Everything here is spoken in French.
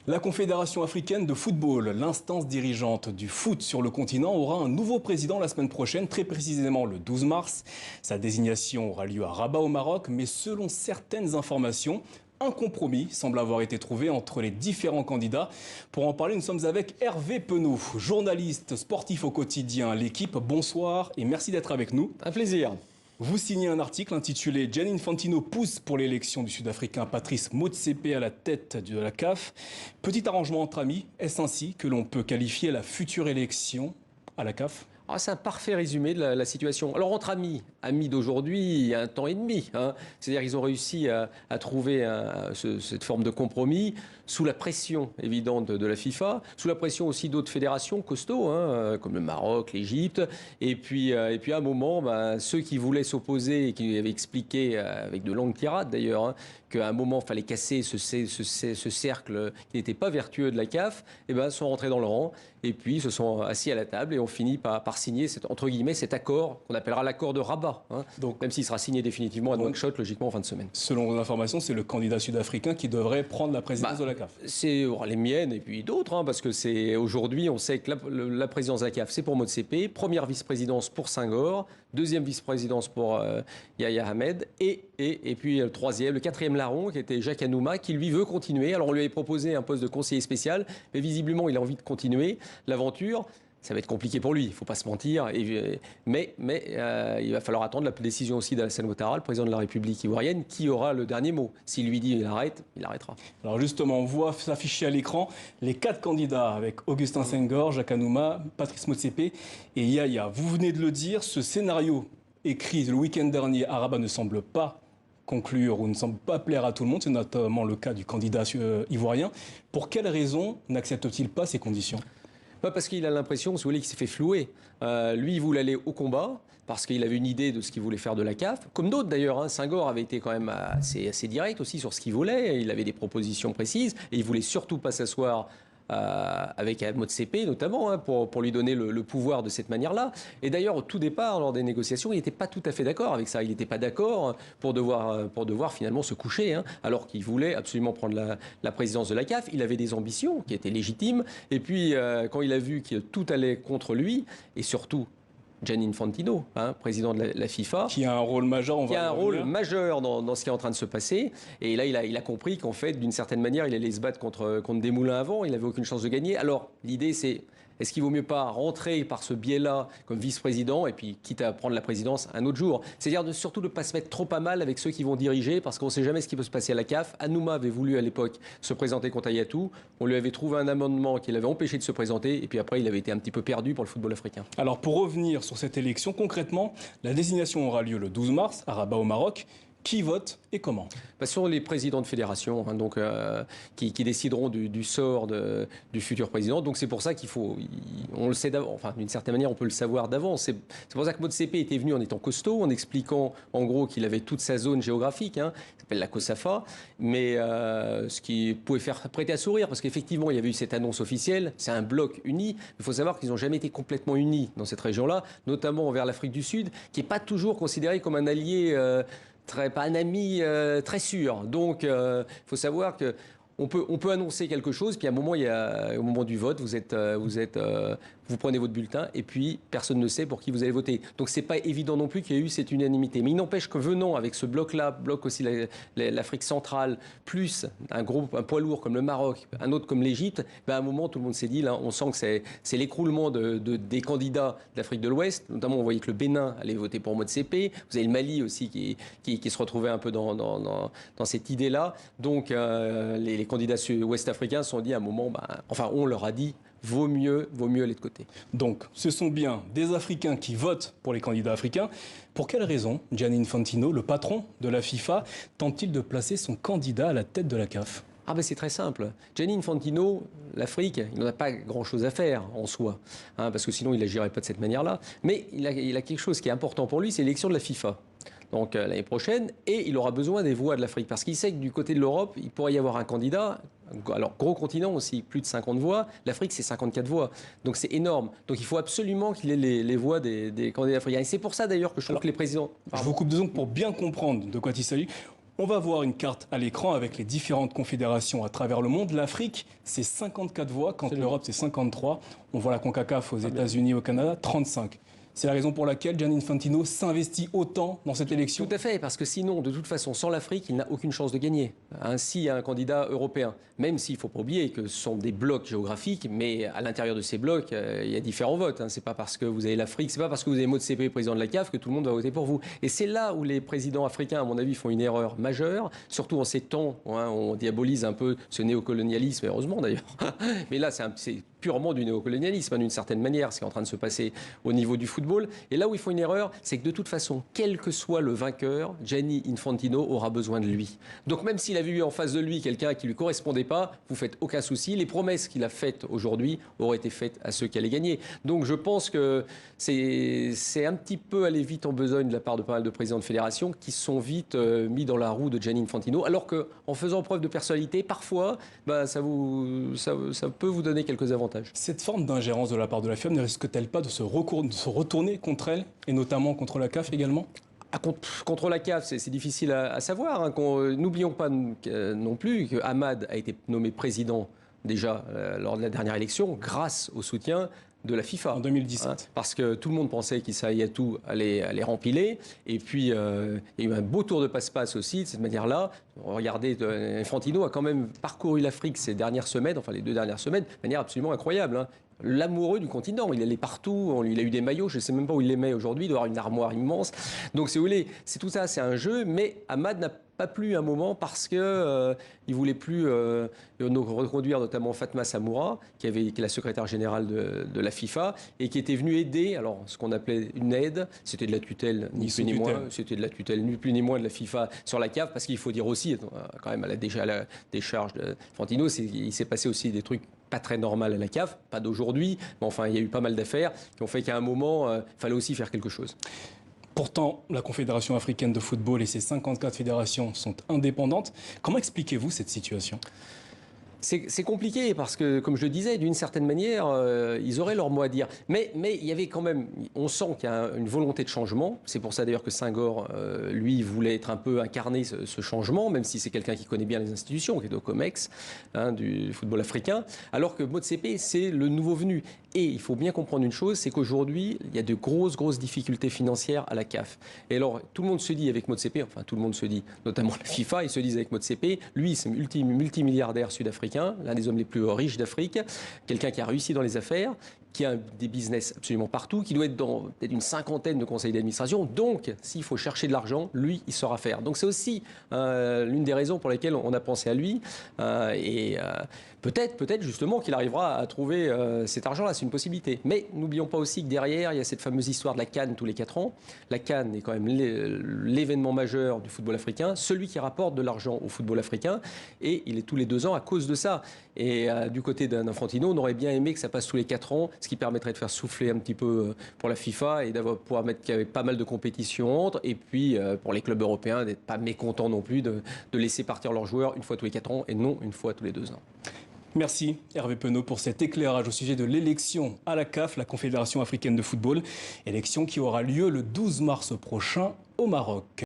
La Confédération africaine de football, l'instance dirigeante du foot sur le continent, aura un nouveau président la semaine prochaine, très précisément le 12 mars. Sa désignation aura lieu à Rabat au Maroc, mais selon certaines informations, un compromis semble avoir été trouvé entre les différents candidats. Pour en parler, nous sommes avec Hervé Penaud, journaliste sportif au quotidien L'Équipe. Bonsoir et merci d'être avec nous. Un plaisir. Vous signez un article intitulé « Gianni Infantino pousse pour l'élection du Sud-Africain Patrice Motsepe à la tête de la CAF ». Petit arrangement entre amis, est-ce ainsi que l'on peut qualifier la future élection à la CAF ? C'est un parfait résumé de la situation. Alors entre amis d'aujourd'hui, il y a un temps et demi. C'est-à-dire qu'ils ont réussi à trouver cette forme de compromis sous la pression évidente de la FIFA, sous la pression aussi d'autres fédérations costauds, comme le Maroc, l'Égypte. Et puis à un moment, ceux qui voulaient s'opposer et qui avaient expliqué, avec de longues tirades d'ailleurs, qu'à un moment, il fallait casser ce cercle qui n'était pas vertueux de la CAF, sont rentrés dans le rang et puis se sont assis à la table et ont fini par signer entre guillemets, cet accord qu'on appellera l'accord de Rabat. Donc, même s'il sera signé définitivement à Nouakchott, logiquement, en fin de semaine. Selon vos informations, c'est le candidat sud-africain qui devrait prendre la présidence de la CAF. C'est les miennes et puis d'autres, parce que c'est aujourd'hui, on sait que la présidence de la CAF, c'est pour Motsepe, première vice-présidence pour Senghor, deuxième vice-présidence pour Yahya Ahmed, et puis le quatrième larron, qui était Jacques Anouma, qui lui veut continuer. Alors on lui avait proposé un poste de conseiller spécial, mais visiblement il a envie de continuer l'aventure. Ça va être compliqué pour lui, il ne faut pas se mentir. Mais il va falloir attendre la décision aussi d'Alassane Ouattara, le président de la République ivoirienne, qui aura le dernier mot. S'il lui dit il arrête, il arrêtera. Alors justement, on voit s'afficher à l'écran les 4 candidats avec Augustin Senghor, Jacques Anouma, Patrice Motsepe et Yahya. Vous venez de le dire, ce scénario écrit le week-end dernier à Rabat ne semble pas conclure ou ne semble pas plaire à tout le monde. C'est notamment le cas du candidat ivoirien. Pour quelles raisons n'accepte-t-il pas ces conditions ? Parce qu'il a l'impression, si vous voulez, qu'il s'est fait flouer. Lui, il voulait aller au combat parce qu'il avait une idée de ce qu'il voulait faire de la CAF. Comme d'autres d'ailleurs, Senghor avait été quand même assez direct aussi sur ce qu'il voulait. Il avait des propositions précises et il voulait surtout pas s'asseoir avec Motsepe notamment, pour lui donner le pouvoir de cette manière-là. Et d'ailleurs, au tout départ, lors des négociations, il n'était pas tout à fait d'accord avec ça. Il n'était pas d'accord pour devoir finalement se coucher, alors qu'il voulait absolument prendre la présidence de la CAF. Il avait des ambitions qui étaient légitimes. Et puis, quand il a vu que tout allait contre lui, et surtout Gianni Infantino, président de la FIFA. Qui a un rôle majeur, dans ce qui est en train de se passer. Et là, il a compris qu'en fait, d'une certaine manière, il allait se battre contre des moulins à vent. Il n'avait aucune chance de gagner. Alors, l'idée, c'est... Est-ce qu'il vaut mieux pas rentrer par ce biais-là comme vice-président et puis quitte à prendre la présidence un autre jour? C'est-à-dire surtout de ne pas se mettre trop à mal avec ceux qui vont diriger parce qu'on ne sait jamais ce qui peut se passer à la CAF. Anouma avait voulu à l'époque se présenter contre Hayatou. On lui avait trouvé un amendement qui l'avait empêché de se présenter et puis après il avait été un petit peu perdu pour le football africain. Alors pour revenir sur cette élection, concrètement, la désignation aura lieu le 12 mars à Rabat au Maroc. Qui vote et comment? Ce sont les présidents de fédération qui décideront du sort du futur président. Donc c'est pour ça qu'il faut, on le sait d'avance, enfin d'une certaine manière on peut le savoir d'avance. C'est pour ça que Motsepe était venu en étant costaud, en expliquant en gros qu'il avait toute sa zone géographique, qui s'appelle la COSAFA, mais ce qui pouvait faire prêter à sourire parce qu'effectivement il y avait eu cette annonce officielle, c'est un bloc uni. Il faut savoir qu'ils n'ont jamais été complètement unis dans cette région-là, notamment envers l'Afrique du Sud, qui n'est pas toujours considérée comme un allié... pas un ami très sûr. Donc, il faut savoir que on peut annoncer quelque chose, puis à un moment, au moment du vote, vous prenez votre bulletin et puis personne ne sait pour qui vous allez voter. Donc c'est pas évident non plus qu'il y ait eu cette unanimité. Mais il n'empêche que venant avec ce bloc-là, bloc aussi l'Afrique centrale, plus un poids lourd comme le Maroc, un autre comme l'Égypte, à un moment tout le monde s'est dit, là, on sent que c'est l'écroulement des candidats d'Afrique de l'Ouest. Notamment on voyait que le Bénin allait voter pour Motsepe. Vous avez le Mali aussi qui se retrouvait un peu dans cette idée-là. Donc les candidats ouest-africains se sont dit à un moment, on leur a dit, vaut mieux aller de côté. Donc, ce sont bien des Africains qui votent pour les candidats africains. Pour quelle raison Gianni Infantino, le patron de la FIFA, tente-t-il de placer son candidat à la tête de la CAF ? C'est très simple. Gianni Infantino, l'Afrique, il n'en a pas grand-chose à faire en soi, parce que sinon il n'agirait pas de cette manière-là. Mais il a quelque chose qui est important pour lui, c'est l'élection de la FIFA. Donc l'année prochaine, et il aura besoin des voix de l'Afrique, parce qu'il sait que du côté de l'Europe, il pourrait y avoir un candidat, alors gros continent aussi, plus de 50 voix, l'Afrique c'est 54 voix, donc c'est énorme. Donc il faut absolument qu'il ait les voix des candidats africains. Et c'est pour ça d'ailleurs que je trouve que les présidents... Je vous coupe 2 secondes pour bien comprendre de quoi il s'agit. On va voir une carte à l'écran avec les différentes confédérations à travers le monde. L'Afrique, c'est 54 voix, quand l'Europe, c'est 53. On voit la CONCACAF aux États-Unis et au Canada, 35. C'est la raison pour laquelle Gianni Infantino s'investit autant dans cette élection. Tout à fait, parce que sinon, de toute façon, sans l'Afrique, il n'a aucune chance de gagner. Ainsi, il y a un candidat européen. Même s'il ne faut pas oublier que ce sont des blocs géographiques, mais à l'intérieur de ces blocs, il y a différents votes. C'est pas parce que vous avez l'Afrique, c'est pas parce que vous avez Motsepe, président de la CAF, que tout le monde va voter pour vous. Et c'est là où les présidents africains, à mon avis, font une erreur majeure, surtout en ces temps où on diabolise un peu ce néocolonialisme, et heureusement d'ailleurs. Mais là, c'est purement du néocolonialisme, d'une certaine manière, ce qui est en train de se passer au niveau du football. Et là où ils font une erreur, c'est que de toute façon, quel que soit le vainqueur, Gianni Infantino aura besoin de lui. Donc même s'il avait eu en face de lui quelqu'un qui ne lui correspondait pas, vous faites aucun souci. Les promesses qu'il a faites aujourd'hui auraient été faites à ceux qui allaient gagner. Donc je pense que c'est un petit peu aller vite en besogne de la part de pas mal de présidents de fédération qui sont vite mis dans la roue de Gianni Infantino, alors qu'en faisant preuve de personnalité, parfois, ça peut vous donner quelques avantages. Cette forme d'ingérence de la part de la FIA ne risque-t-elle pas de se retourner contre elle, et notamment contre la CAF également ? Contre la CAF, c'est difficile à savoir. N'oublions pas non plus que Ahmad a été nommé président déjà lors de la dernière élection grâce au soutien de la FIFA. En 2017. Parce que tout le monde pensait qu'Issa Hayatou allait rempiler. Et puis, il y a eu un beau tour de passe-passe aussi, de cette manière-là. Regardez, Infantino a quand même parcouru l'Afrique ces dernières semaines, enfin les 2 dernières semaines, de manière absolument incroyable. L'amoureux du continent, il allait partout, il a eu des maillots, je ne sais même pas où il les met aujourd'hui, il doit avoir une armoire immense. Donc si vous voulez, c'est tout ça, c'est un jeu, mais Ahmad n'a pas plu un moment parce qu'il ne voulait plus reconduire notamment Fatma Samoura, qui est la secrétaire générale de la FIFA, et qui était venue aider, alors ce qu'on appelait une aide, c'était de la tutelle, ni plus ni moins, c'était de la tutelle, ni plus ni moins de la FIFA sur la CAF, parce qu'il faut dire aussi, quand même à la décharge de Infantino, il s'est passé aussi des trucs pas très normal à la CAF, pas d'aujourd'hui, mais enfin il y a eu pas mal d'affaires qui ont fait qu'à un moment, il fallait aussi faire quelque chose. Pourtant, la Confédération africaine de football et ses 54 fédérations sont indépendantes. Comment expliquez-vous cette situation ? C'est compliqué parce que, comme je le disais, d'une certaine manière, ils auraient leur mot à dire. Mais il y avait quand même, on sent qu'il y a une volonté de changement. C'est pour ça d'ailleurs que Senghor, lui, voulait être un peu incarner ce changement, même si c'est quelqu'un qui connaît bien les institutions, qui est au COMEX, du football africain. Alors que Motsepe, c'est le nouveau venu. Et il faut bien comprendre une chose, c'est qu'aujourd'hui, il y a de grosses difficultés financières à la CAF. Et alors, tout le monde se dit avec Motsepe, enfin tout le monde se dit, notamment la FIFA, ils se disent avec Motsepe, lui, c'est multimilliardaire sud-africain, l'un des hommes les plus riches d'Afrique, quelqu'un qui a réussi dans les affaires, qui a des business absolument partout, qui doit être dans peut-être une 50aine de conseils d'administration. Donc, s'il faut chercher de l'argent, lui, il saura faire. Donc, c'est aussi l'une des raisons pour lesquelles on a pensé à lui. Peut-être justement qu'il arrivera à trouver cet argent-là, c'est une possibilité. Mais n'oublions pas aussi que derrière, il y a cette fameuse histoire de la CAN tous les 4 ans. La CAN est quand même l'événement majeur du football africain, celui qui rapporte de l'argent au football africain, et il est tous les 2 ans à cause de ça. Et du côté d'Infantino, on aurait bien aimé que ça passe tous les 4 ans, ce qui permettrait de faire souffler un petit peu pour la FIFA et d'avoir pouvoir mettre qu'il y avait pas mal de compétitions entre, et puis pour les clubs européens d'être pas mécontents non plus de laisser partir leurs joueurs une fois tous les 4 ans et non une fois tous les 2 ans. Merci Hervé Penaud pour cet éclairage au sujet de l'élection à la CAF, la Confédération africaine de football, élection qui aura lieu le 12 mars prochain au Maroc.